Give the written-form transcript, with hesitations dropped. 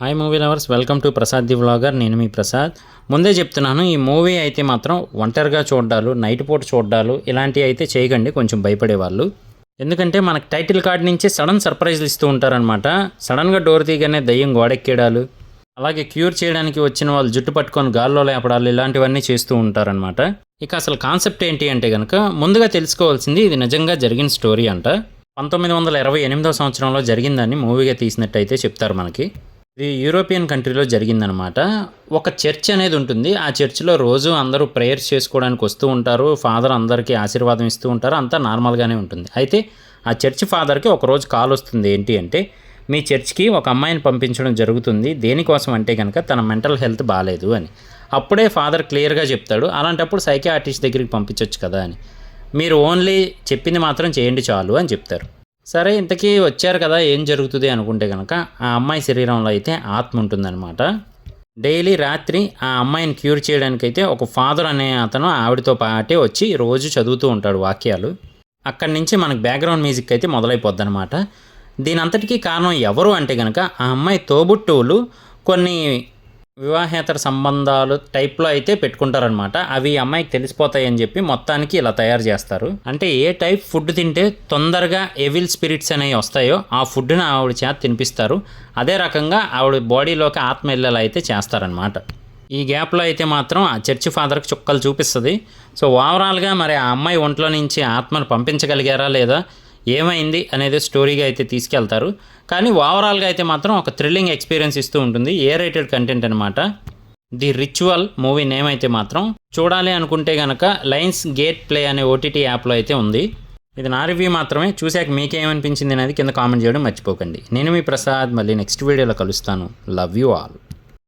Hi movie lovers, welcome to Prasad the vlogger. నేను మీ ప్రసాద్. ముందే చెప్తున్నాను, ఈ మూవీ అయితే మాత్రం ఒంటరిగా చూడ్డాలు, నైట్ పూట చూడ్డాలు ఇలాంటివి అయితే చేయకండి, కొంచెం భయపడేవాళ్ళు. ఎందుకంటే మనకు టైటిల్ కార్డ్ నుంచి సడన్ సర్ప్రైజ్లు ఇస్తూ ఉంటారనమాట. సడన్గా డోర్ తీయగానే దయ్యం గోడెక్కేయడాలు, అలాగే క్యూర్ చేయడానికి వచ్చిన వాళ్ళు జుట్టు పట్టుకొని గాల్లో లేపడాలు ఇలాంటివన్నీ చేస్తూ ఉంటారనమాట. ఇక అసలు కాన్సెప్ట్ ఏంటి అంటే కనుక ముందుగా తెలుసుకోవాల్సింది, ఇది నిజంగా జరిగిన స్టోరీ అంట. 1928వ సంవత్సరంలో జరిగిందని మూవీగా తీసినట్టయితే చెప్తారు మనకి. ఇది యూరోపియన్ కంట్రీలో జరిగిందనమాట. ఒక చర్చ్ అనేది ఉంటుంది. ఆ చర్చ్లో రోజు అందరూ ప్రేయర్స్ చేసుకోవడానికి వస్తూ ఉంటారు. ఫాదర్ అందరికీ ఆశీర్వాదం ఇస్తూ ఉంటారు. అంతా నార్మల్గానే ఉంటుంది. అయితే ఆ చర్చ్ ఫాదర్కి ఒకరోజు కాల్ వస్తుంది. ఏంటి అంటే, మీ చర్చ్కి ఒక అమ్మాయిని పంపించడం జరుగుతుంది. దేనికోసం అంటే కనుక తన మెంటల్ హెల్త్ బాగాలేదు అని. అప్పుడే ఫాదర్ క్లియర్గా చెప్తాడు, అలాంటప్పుడు సైకియాట్రిస్ట్ దగ్గరికి పంపించవచ్చు కదా అని. మీరు ఓన్లీ చెప్పింది మాత్రం చేయండి చాలు అని చెప్తారు. సరే, ఇంతకీ వచ్చారు కదా, ఏం జరుగుతుంది అనుకుంటే కనుక ఆ అమ్మాయి శరీరంలో అయితే ఆత్మ ఉంటుందన్నమాట. డైలీ రాత్రి ఆ అమ్మాయిని క్యూర్ చేయడానికైతే ఒక ఫాదర్ అనే అతను ఆవిడతో పాటే వచ్చి రోజు చదువుతూ ఉంటాడు వాక్యాలు. అక్కడి నుంచి మనకు బ్యాక్గ్రౌండ్ మ్యూజిక్ అయితే మొదలైపోద్ది అనమాట. దీని అంతటికీ కారణం ఎవరు అంటే కనుక ఆ అమ్మాయి తోబుట్టువులు కొన్ని వివాహేతర సంబంధాలు టైప్లో అయితే పెట్టుకుంటారనమాట. అవి అమ్మాయికి తెలిసిపోతాయని చెప్పి మొత్తానికి ఇలా తయారు చేస్తారు. అంటే ఏ టైప్ ఫుడ్ తింటే తొందరగా ఎవిల్ స్పిరిట్స్ అనేవి వస్తాయో ఆ ఫుడ్ని ఆవిడ చేత తినిపిస్తారు. అదే రకంగా ఆవిడ బాడీలోకి ఆత్మ వెళ్ళేలా అయితే చేస్తారనమాట. ఈ గ్యాప్లో అయితే మాత్రం ఆ చర్చి ఫాదర్కి చుక్కలు చూపిస్తుంది. సో ఓవరాల్గా మరి ఆ అమ్మాయి ఒంట్లో నుంచి ఆత్మను పంపించగలిగారా లేదా, ఏమైంది అనేది స్టోరీగా అయితే తీసుకెళ్తారు. కానీ ఓవరాల్గా అయితే మాత్రం ఒక థ్రిల్లింగ్ ఎక్స్పీరియన్స్ ఇస్తూ ఉంటుంది. ఏ రేటెడ్ కంటెంట్ అనమాట. ది రిచువల్ మూవీ నేమ్ అయితే మాత్రం చూడాలి అనుకుంటే కనుక లయన్స్ గేట్ ప్లే అనే ఓటీటీ యాప్లో అయితే ఉంది. ఇది నా రివ్యూ మాత్రమే. చూశాక మీకేమనిపించింది అనేది కింద కామెంట్ చేయడం మర్చిపోకండి. నేను మీ ప్రసాద్, మళ్ళీ నెక్స్ట్ వీడియోలో కలుస్తాను. Love you all.